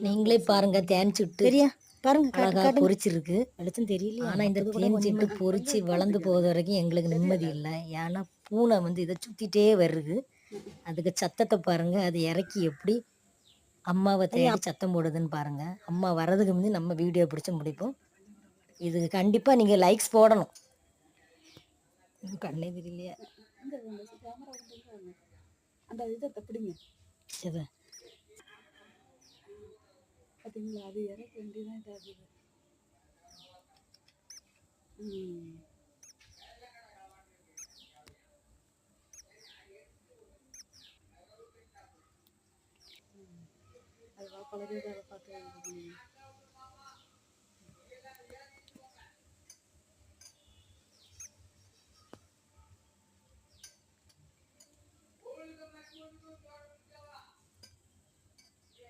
நீங்களே பாருங்க, தேன் சிட்டு சரியா பாருங்க, அழகா காட்டுங்க. பொரிச்சிருக்கு. வெளிச்சம் தெரியலையா? ஆனால் இந்த தேன் சிட்டு பொரிச்சு வளர்ந்து போகிற வரைக்கும் எங்களுக்கு நிம்மதி இல்லை. ஏன்னா பூனை இதை சுற்றிட்டே வருது. அதுக்கு சத்தத்தை பாருங்க, அது இறக்கி எப்படி அம்மாவை தேடி சத்தம் போடுதுன்னு பாருங்க. அம்மா வர்றதுக்கு முந்தி நம்ம வீடியோ பிடிச்சி முடிப்போம். இதுக்கு கண்டிப்பாக நீங்கள் லைக்ஸ் போடணும். கண்ணே தெரியலையா? அந்த இதை தப்பிடுங்க. சரி, பார்த்தீங்களா? அது இறக்க வேண்டியதான் இதாகுது. அது பழகிறது, அதை பார்த்து